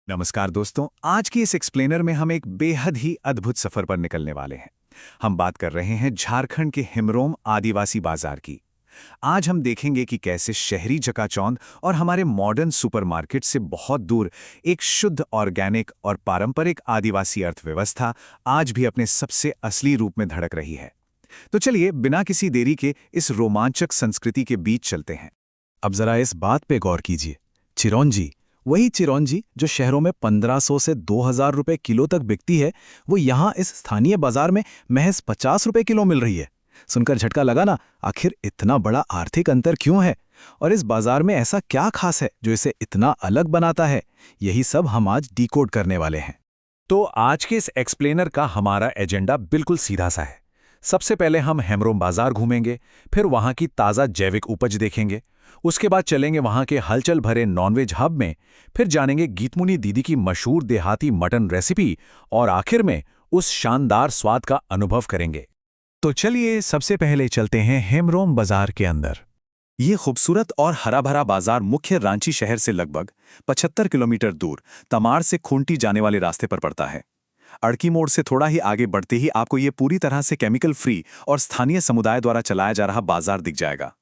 नमस्कार दोस्तों, आज की इस एक्सप्लेनर में हम एक बेहद ही अद्भुत सफर पर निकलने वाले हैं। हम बात कर रहे हैं झारखंड के हिमरोम आदिवासी बाजार की। आज हम देखेंगे कि कैसे शहरी चकाचौंध और हमारे मॉडर्न सुपरमार्केट से बहुत दूर एक शुद्ध ऑर्गेनिक और पारंपरिक आदिवासी अर्थव्यवस्था आज भी अपने सबसे असली रूप में धड़क रही है। तो चलिए बिना किसी देरी के इस रोमांचक संस्कृति के बीच चलते हैं। अब जरा इस बात पे गौर कीजिए। चिरौंजी, वही चिरौंजी जो शहरों में 1500 से 2000 रुपए किलो तक बिकती है, वो यहाँ इस स्थानीय बाजार में महज 50 रुपए किलो मिल रही है। सुनकर झटका लगा ना, आखिर इतना बड़ा आर्थिक अंतर क्यों है? और इस बाजार में ऐसा क्या खास है जो इसे इतना अलग बनाता है? यही सब हम आज डिकोड करने वाले हैं। तो आज के इस एक्सप्लेनर का हमारा एजेंडा बिल्कुल सीधा सा है। सबसे पहले हम हेमरोम बाजार घूमेंगे, फिर वहां की ताज़ा जैविक उपज देखेंगे, उसके बाद चलेंगे वहां के हलचल भरे नॉनवेज हब में, फिर जानेंगे गीतमुनि दीदी की मशहूर देहाती मटन रेसिपी और आखिर में उस शानदार स्वाद का अनुभव करेंगे। तो चलिए सबसे पहले चलते हैं हेमरोम बाजार के अंदर। ये खूबसूरत और हरा भरा बाजार मुख्य रांची शहर से लगभग 75 किलोमीटर दूर तमाड़ से खूंटी जाने वाले रास्ते पर पड़ता है। अड़की मोड़ से थोड़ा ही आगे बढ़ते ही आपको ये पूरी तरह से केमिकल फ्री और स्थानीय समुदाय द्वारा चलाया जा रहा बाजार दिख जाएगा।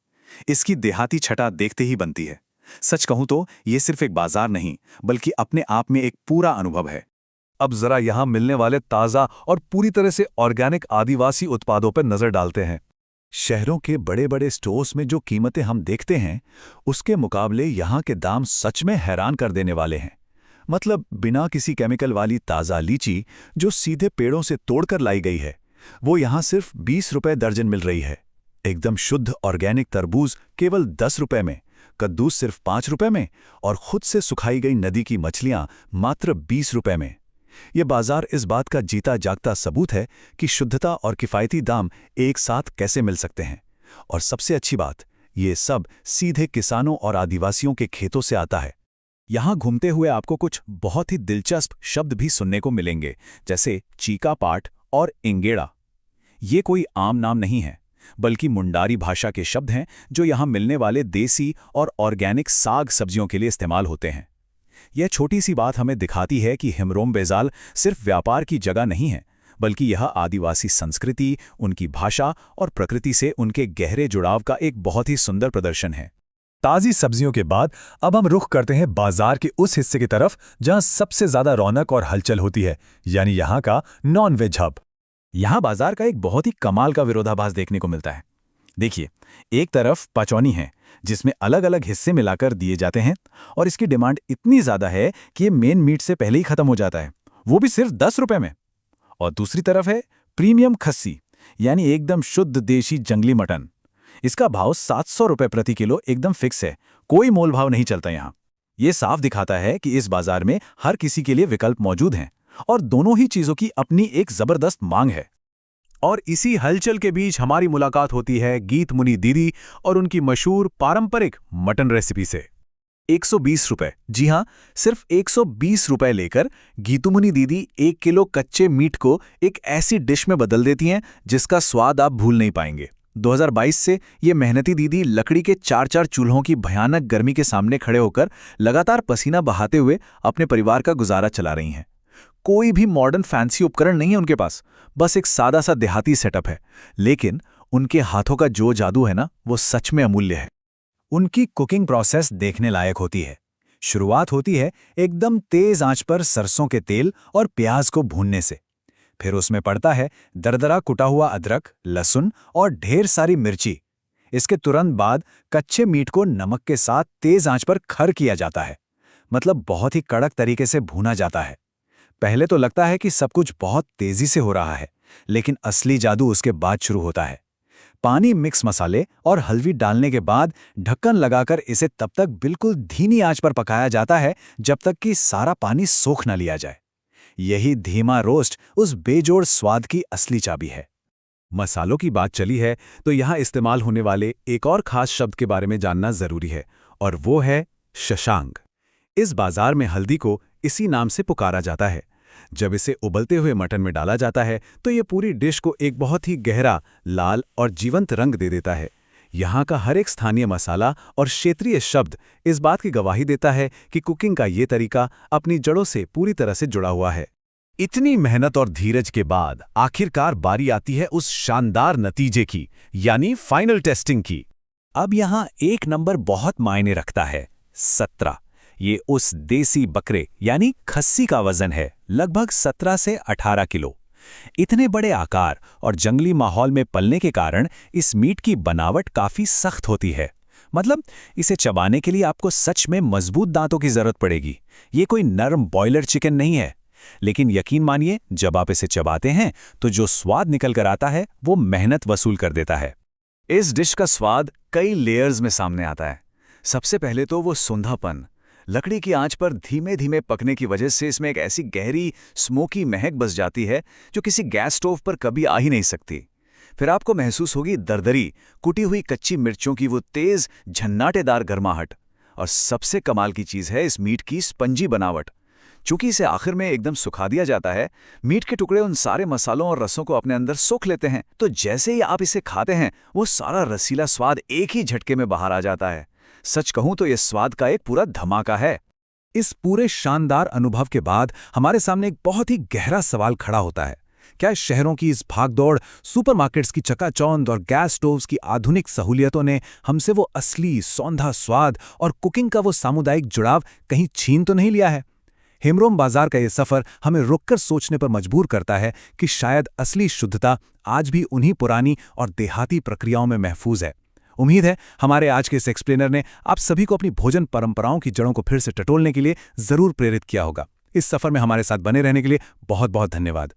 इसकी देहाती छटा देखते ही बनती है। सच कहूं तो ये सिर्फ एक बाजार नहीं, बल्कि अपने आप में एक पूरा अनुभव है। अब जरा यहां मिलने वाले ताज़ा और पूरी तरह से ऑर्गेनिक आदिवासी उत्पादों पर नजर डालते हैं। शहरों के बड़े बड़े स्टोर्स में जो कीमतें हम देखते हैं, उसके मुकाबले यहाँ के दाम सच में हैरान कर देने वाले हैं। मतलब बिना किसी केमिकल वाली ताज़ा लीची जो सीधे पेड़ों से तोड़कर लाई गई है, वो यहाँ सिर्फ 20 रुपए दर्जन मिल रही है। एकदम शुद्ध ऑर्गेनिक तरबूज केवल 10 रुपए में, कद्दूस सिर्फ 5 रुपए में और खुद से सुखाई गई नदी की मछलियां मात्र 20 रुपए में। ये बाजार इस बात का जीता जागता सबूत है कि शुद्धता और किफ़ायती दाम एक साथ कैसे मिल सकते हैं। और सबसे अच्छी बात, ये सब सीधे किसानों और आदिवासियों के खेतों से आता है। यहाँ घूमते हुए आपको कुछ बहुत ही दिलचस्प शब्द भी सुनने को मिलेंगे, जैसे चीका पाट और इंगेड़ा। ये कोई आम नाम नहीं है, बल्कि मुंडारी भाषा के शब्द हैं जो यहाँ मिलने वाले देसी और ऑर्गेनिक साग सब्जियों के लिए इस्तेमाल होते हैं। यह छोटी सी बात हमें दिखाती है कि हिमरोम बेजाल सिर्फ व्यापार की जगह नहीं है, बल्कि यह आदिवासी संस्कृति, उनकी भाषा और प्रकृति से उनके गहरे जुड़ाव का एक बहुत ही सुंदर प्रदर्शन है। ताज़ी सब्जियों के बाद अब हम रुख करते हैं बाजार के उस हिस्से की तरफ जहां सबसे ज्यादा रौनक और हलचल होती है, यानी यहाँ का नॉन-वेज हब। यहाँ बाजार का एक बहुत ही कमाल का विरोधाभास देखने को मिलता है। देखिए, एक तरफ पचौनी है जिसमें अलग अलग हिस्से मिलाकर दिए जाते हैं और इसकी डिमांड इतनी ज़्यादा है कि ये मेन मीट से पहले ही खत्म हो जाता है, वो भी सिर्फ 10 रुपए में। और दूसरी तरफ है प्रीमियम खस्सी, यानी एकदम शुद्ध देशी जंगली मटन। इसका भाव 700 रुपए प्रति किलो एकदम फिक्स है, कोई मोल भाव नहीं चलता यहाँ। ये साफ दिखाता है कि इस बाजार में हर किसी के लिए विकल्प मौजूद हैं और दोनों ही चीजों की अपनी एक जबरदस्त मांग है। और इसी हलचल के बीच हमारी मुलाकात होती है गीतमुनि दीदी और उनकी मशहूर पारंपरिक मटन रेसिपी से। 120 रुपए, जी हाँ, सिर्फ 120 रुपए लेकर गीतमुनि दीदी 1 किलो कच्चे मीट को एक ऐसी डिश में बदल देती हैं जिसका स्वाद आप भूल नहीं पाएंगे। 2022 से ये मेहनती दीदी लकड़ी के 4-4 चूल्हों की भयानक गर्मी के सामने खड़े होकर लगातार पसीना बहाते हुए अपने परिवार का गुजारा चला रही हैं। कोई भी मॉडर्न फैंसी उपकरण नहीं है उनके पास, बस एक सादा सा देहाती सेटअप है, लेकिन उनके हाथों का जो जादू है ना, वो सच में अमूल्य है। उनकी कुकिंग प्रोसेस देखने लायक होती है। शुरुआत होती है एकदम तेज आंच पर सरसों के तेल और प्याज को भूनने से। फिर उसमें पड़ता है दरदरा कुटा हुआ अदरक, लहसुन और ढेर सारी मिर्ची। इसके तुरंत बाद कच्चे मीट को नमक के साथ तेज आंच पर खर किया जाता है, मतलब बहुत ही कड़क तरीके से भूना जाता है। पहले तो लगता है कि सब कुछ बहुत तेजी से हो रहा है, लेकिन असली जादू उसके बाद शुरू होता है। पानी, मिक्स मसाले और हल्दी डालने के बाद ढक्कन लगाकर इसे तब तक बिल्कुल धीमी आंच पर पकाया जाता है जब तक कि सारा पानी सोख न लिया जाए। यही धीमा रोस्ट उस बेजोड़ स्वाद की असली चाबी है। मसालों की बात चली है तो यहाँ इस्तेमाल होने वाले एक और खास शब्द के बारे में जानना जरूरी है, और वो है शशांक। इस बाजार में हल्दी को इसी नाम से पुकारा जाता है। जब इसे उबलते हुए मटन में डाला जाता है तो ये पूरी डिश को एक बहुत ही गहरा, लाल और जीवंत रंग दे देता है। यहाँ का हर एक स्थानीय मसाला और क्षेत्रीय शब्द इस बात की गवाही देता है कि कुकिंग का ये तरीका अपनी जड़ों से पूरी तरह से जुड़ा हुआ है। इतनी मेहनत और धीरज के बाद आखिरकार बारी आती है उस शानदार नतीजे की, यानी फाइनल टेस्टिंग की। अब यहाँ एक नंबर बहुत मायने रखता है, 17। ये उस देसी बकरे यानी खस्सी का वजन है, लगभग 17 से 18 किलो। इतने बड़े आकार और जंगली माहौल में पलने के कारण इस मीट की बनावट काफी सख्त होती है। मतलब इसे चबाने के लिए आपको सच में मजबूत दांतों की जरूरत पड़ेगी। ये कोई नरम बॉयलर चिकन नहीं है। लेकिन यकीन मानिए, जब आप इसे चबाते हैं तो जो स्वाद निकल कर आता है वो मेहनत वसूल कर देता है। इस डिश का स्वाद कई लेयर्स में सामने आता है। सबसे पहले तो वो सूंधापन, लकड़ी की आंच पर धीमे धीमे पकने की वजह से इसमें एक ऐसी गहरी स्मोकी महक बस जाती है जो किसी गैस स्टोव पर कभी आ ही नहीं सकती। फिर आपको महसूस होगी दरदरी कुटी हुई कच्ची मिर्चों की वो तेज झन्नाटेदार गर्माहट। और सबसे कमाल की चीज़ है इस मीट की स्पंजी बनावट। चूंकि इसे आखिर में एकदम सुखा दिया जाता है, मीट के टुकड़े उन सारे मसालों और रसों को अपने अंदर सोख लेते हैं, तो जैसे ही आप इसे खाते हैं वो सारा रसीला स्वाद एक ही झटके में बाहर आ जाता है। सच कहूं तो यह स्वाद का एक पूरा धमाका है। इस पूरे शानदार अनुभव के बाद हमारे सामने एक बहुत ही गहरा सवाल खड़ा होता है। क्या शहरों की इस भागदौड़, सुपरमार्केट्स की चकाचौंध और गैस स्टोव्स की आधुनिक सहूलियतों ने हमसे वो असली सौंधा स्वाद और कुकिंग का वो सामुदायिक जुड़ाव कहीं छीन तो नहीं लिया है? हिमरोम बाजार का ये सफर हमें रुककर सोचने पर मजबूर करता है कि शायद असली शुद्धता आज भी उन्हीं पुरानी और देहाती प्रक्रियाओं में महफूज है। उम्मीद है हमारे आज के इस एक्सप्लेनर ने आप सभी को अपनी भोजन परंपराओं की जड़ों को फिर से टटोलने के लिए जरूर प्रेरित किया होगा। इस सफर में हमारे साथ बने रहने के लिए बहुत बहुत धन्यवाद।